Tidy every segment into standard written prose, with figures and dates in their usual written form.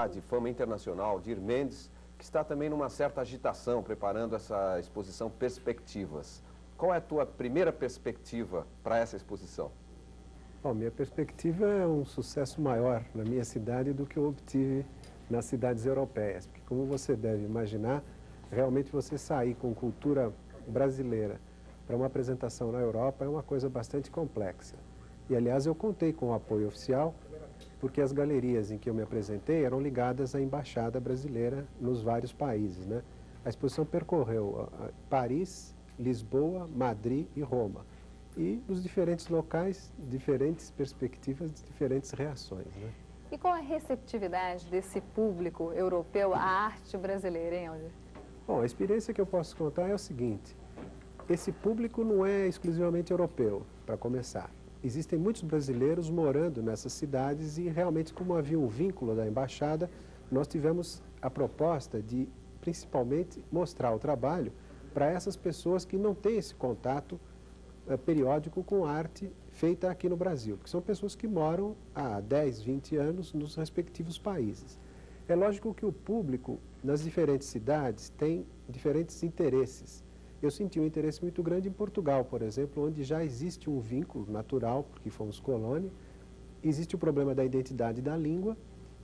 de fama internacional, Dir Mendes, que está também numa certa agitação, preparando essa exposição Perspectivas. Qual é a tua primeira perspectiva para essa exposição? Bom, minha perspectiva é um sucesso maior na minha cidade do que eu obtive nas cidades europeias. Porque, como você deve imaginar, realmente você sair com cultura brasileira para uma apresentação na Europa é uma coisa bastante complexa. E, aliás, eu contei com o apoio oficial, porque as galerias em que eu me apresentei eram ligadas à embaixada brasileira nos vários países, né? A exposição percorreu Paris, Lisboa, Madrid e Roma. E nos diferentes locais, diferentes perspectivas, diferentes reações, né? E qual a receptividade desse público europeu à arte brasileira, hein, Aldir? Bom, a experiência que eu posso contar é o seguinte: esse público não é exclusivamente europeu, para começar. Existem muitos brasileiros morando nessas cidades e realmente, como havia um vínculo da embaixada, nós tivemos a proposta de, principalmente, mostrar o trabalho para essas pessoas que não têm esse contato periódico com arte feita aqui no Brasil, porque são pessoas que moram há 10, 20 anos nos respectivos países. É lógico que o público nas diferentes cidades tem diferentes interesses. Eu senti um interesse muito grande em Portugal, por exemplo, onde já existe um vínculo natural, porque fomos colônia, existe o problema da identidade da língua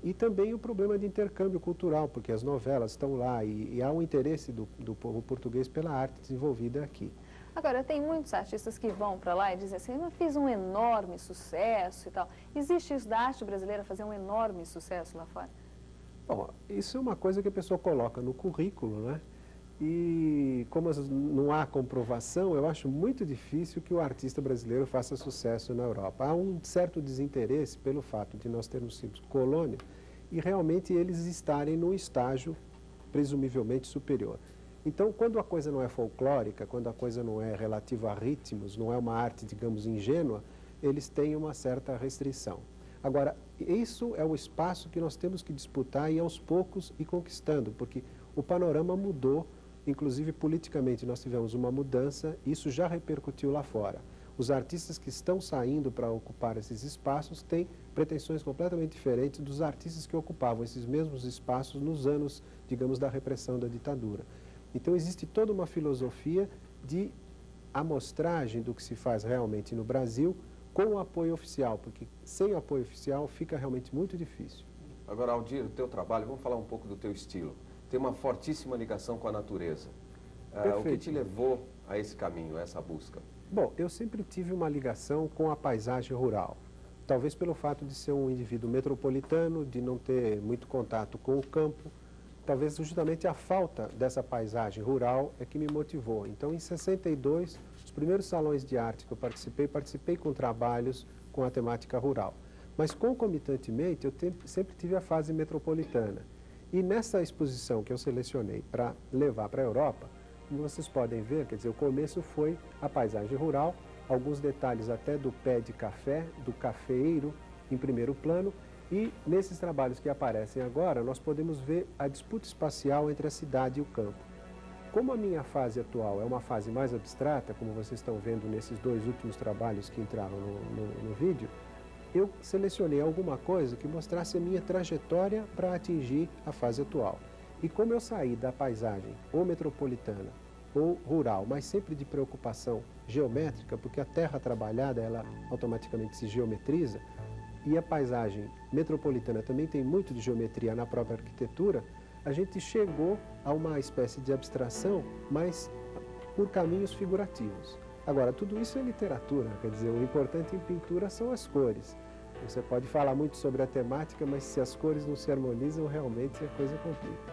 e também o problema de intercâmbio cultural, porque as novelas estão lá e há um interesse do povo português pela arte desenvolvida aqui. Agora, tem muitos artistas que vão para lá e dizem assim: eu fiz um enorme sucesso e tal. Existe isso da arte brasileira fazer um enorme sucesso lá fora? Bom, isso é uma coisa que a pessoa coloca no currículo, né? E como não há comprovação, eu acho muito difícil que o artista brasileiro faça sucesso na Europa. Há um certo desinteresse pelo fato de nós termos sido colônia e realmente eles estarem num estágio presumivelmente superior. Então, quando a coisa não é folclórica, quando a coisa não é relativa a ritmos, não é uma arte, digamos, ingênua, eles têm uma certa restrição. Agora, isso é o espaço que nós temos que disputar e aos poucos ir conquistando, porque o panorama mudou. Inclusive, politicamente, nós tivemos uma mudança, isso já repercutiu lá fora. Os artistas que estão saindo para ocupar esses espaços têm pretensões completamente diferentes dos artistas que ocupavam esses mesmos espaços nos anos, digamos, da repressão da ditadura. Então, existe toda uma filosofia de amostragem do que se faz realmente no Brasil com o apoio oficial, porque sem o apoio oficial fica realmente muito difícil. Agora, Aldir, o teu trabalho, vamos falar um pouco do teu estilo. Tem uma fortíssima ligação com a natureza. O que te levou a esse caminho, a essa busca? Bom, eu sempre tive uma ligação com a paisagem rural. Talvez pelo fato de ser um indivíduo metropolitano, de não ter muito contato com o campo. Talvez justamente a falta dessa paisagem rural é que me motivou. Então, em 62, os primeiros salões de arte que eu participei com trabalhos com a temática rural. Mas, concomitantemente, eu sempre tive a fase metropolitana. E nessa exposição que eu selecionei para levar para a Europa, como vocês podem ver, quer dizer, o começo foi a paisagem rural, alguns detalhes até do pé de café, do cafeeiro em primeiro plano, e nesses trabalhos que aparecem agora, nós podemos ver a disputa espacial entre a cidade e o campo. Como a minha fase atual é uma fase mais abstrata, como vocês estão vendo nesses dois últimos trabalhos que entraram no vídeo, eu selecionei alguma coisa que mostrasse a minha trajetória para atingir a fase atual. E como eu saí da paisagem ou metropolitana ou rural, mas sempre de preocupação geométrica, porque a terra trabalhada, ela automaticamente se geometriza, e a paisagem metropolitana também tem muito de geometria na própria arquitetura, a gente chegou a uma espécie de abstração, mas por caminhos figurativos. Agora, tudo isso é literatura, quer dizer, o importante em pintura são as cores. Você pode falar muito sobre a temática, mas se as cores não se harmonizam, realmente a coisa complica.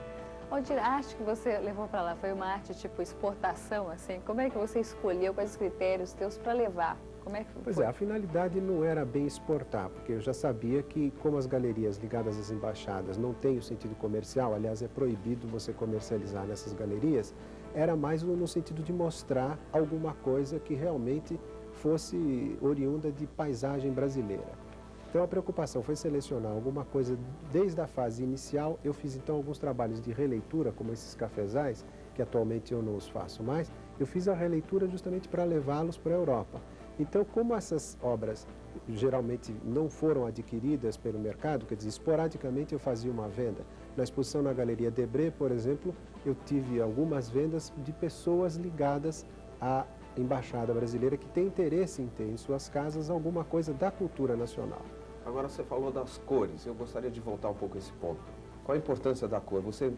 Aldir, a arte que você levou para lá foi uma arte tipo exportação, assim? Como é que você escolheu, quais os critérios teus para levar? Como é que foi? Pois é, a finalidade não era bem exportar, porque eu já sabia que, como as galerias ligadas às embaixadas não têm o sentido comercial, aliás, é proibido você comercializar nessas galerias, era mais no sentido de mostrar alguma coisa que realmente fosse oriunda de paisagem brasileira. Então, a preocupação foi selecionar alguma coisa desde a fase inicial. Eu fiz, então, alguns trabalhos de releitura, como esses cafezais, que atualmente eu não os faço mais. Eu fiz a releitura justamente para levá-los para a Europa. Então, como essas obras geralmente não foram adquiridas pelo mercado, quer dizer, esporadicamente eu fazia uma venda. Na exposição na Galeria Debré, por exemplo, eu tive algumas vendas de pessoas ligadas à Embaixada Brasileira que tem interesse em ter em suas casas alguma coisa da cultura nacional. Agora você falou das cores, eu gostaria de voltar um pouco a esse ponto. Qual a importância da cor? Você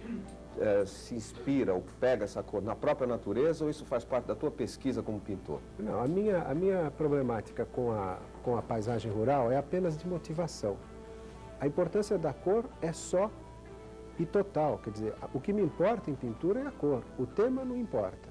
se inspira ou pega essa cor na própria natureza ou isso faz parte da tua pesquisa como pintor? Não, a minha problemática com a paisagem rural é apenas de motivação. A importância da cor é só e total, quer dizer, o que me importa em pintura é a cor, o tema não importa.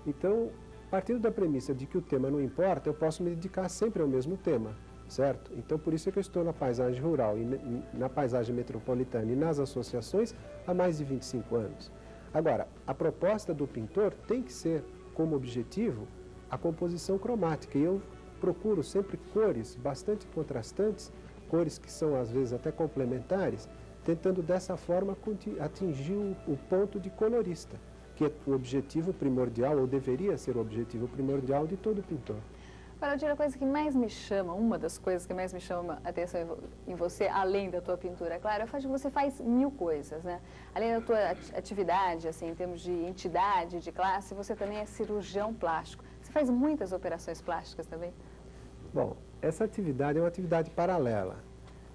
Então, partindo da premissa de que o tema não importa, eu posso me dedicar sempre ao mesmo tema, certo? Então, por isso é que eu estou na paisagem rural, e na paisagem metropolitana e nas associações há mais de 25 anos. Agora, a proposta do pintor tem que ser como objetivo a composição cromática, e eu procuro sempre cores bastante contrastantes, cores que são às vezes até complementares, tentando dessa forma atingir o ponto de colorista, que é o objetivo primordial, ou deveria ser o objetivo primordial de todo pintor. Agora, Aldir, a coisa que mais me chama, uma das coisas que mais me chama a atenção em você, além da tua pintura, é claro, é o fato de que você faz mil coisas, né? Além da tua atividade, assim, em termos de entidade, de classe, você também é cirurgião plástico. Você faz muitas operações plásticas também? Bom, essa atividade é uma atividade paralela.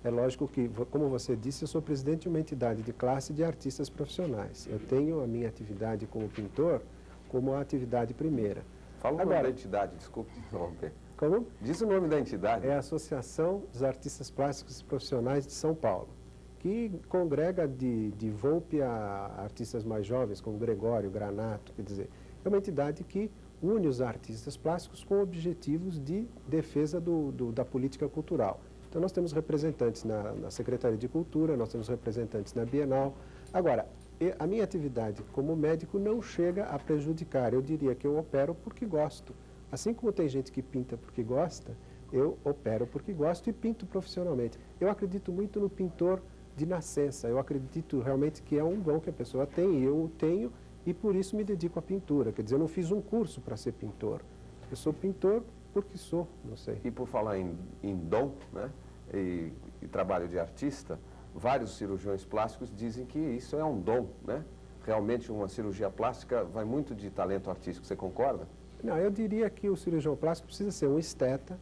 É lógico que, como você disse, eu sou presidente de uma entidade de classe de artistas profissionais. Eu tenho a minha atividade como pintor como a atividade primeira. Fala o nome da entidade, desculpe interromper. Como? Diz o nome da entidade. É a Associação dos Artistas Plásticos Profissionais de São Paulo, que congrega de Volpe a artistas mais jovens, como Gregório, Granato, quer dizer, é uma entidade que une os artistas plásticos com objetivos de defesa da política cultural. Então, nós temos representantes na Secretaria de Cultura, nós temos representantes na Bienal. Agora, a minha atividade como médico não chega a prejudicar. Eu diria que eu opero porque gosto. Assim como tem gente que pinta porque gosta, eu opero porque gosto e pinto profissionalmente. Eu acredito muito no pintor de nascença. Eu acredito realmente que é um dom que a pessoa tem, e eu o tenho, e por isso me dedico à pintura. Quer dizer, eu não fiz um curso para ser pintor. Eu sou pintor porque sou, não sei. E por falar em dom, né, e trabalho de artista, vários cirurgiões plásticos dizem que isso é um dom, né? Realmente uma cirurgia plástica vai muito de talento artístico, você concorda? Não, eu diria que o cirurgião plástico precisa ser um esteta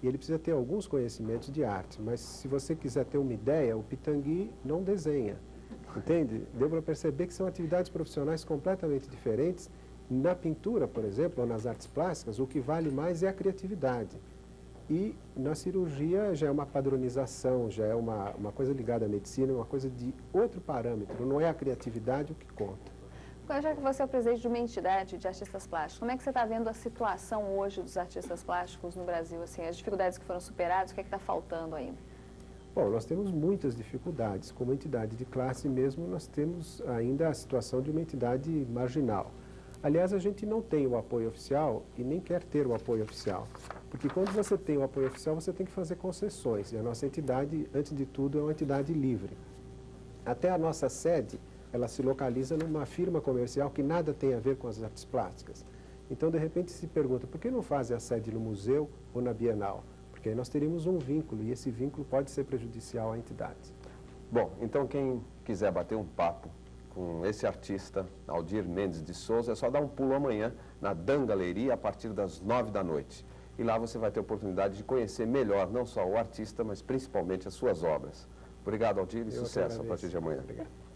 e ele precisa ter alguns conhecimentos de arte, mas se você quiser ter uma ideia, o Pitangui não desenha, entende? Deu para perceber que são atividades profissionais completamente diferentes. Na pintura, por exemplo, ou nas artes plásticas, o que vale mais é a criatividade. E na cirurgia já é uma padronização, já é uma coisa ligada à medicina, uma coisa de outro parâmetro, não é a criatividade o que conta. Agora, já que você é o presidente de uma entidade de artistas plásticos, como é que você está vendo a situação hoje dos artistas plásticos no Brasil? Assim, as dificuldades que foram superadas, o que é que está faltando ainda? Bom, nós temos muitas dificuldades. Como entidade de classe mesmo, nós temos ainda a situação de uma entidade marginal. Aliás, a gente não tem o apoio oficial e nem quer ter o apoio oficial. Porque quando você tem o apoio oficial, você tem que fazer concessões. E a nossa entidade, antes de tudo, é uma entidade livre. Até a nossa sede, ela se localiza numa firma comercial que nada tem a ver com as artes plásticas. Então, de repente, se pergunta, por que não fazem a sede no museu ou na Bienal? Porque aí nós teríamos um vínculo, e esse vínculo pode ser prejudicial à entidade. Bom, então quem quiser bater um papo com esse artista, Aldir Mendes de Souza, é só dar um pulo amanhã na Dan Galeria a partir das 9 da noite. E lá você vai ter a oportunidade de conhecer melhor não só o artista, mas principalmente as suas obras. Obrigado, Aldir, e sucesso a partir de amanhã. Obrigado.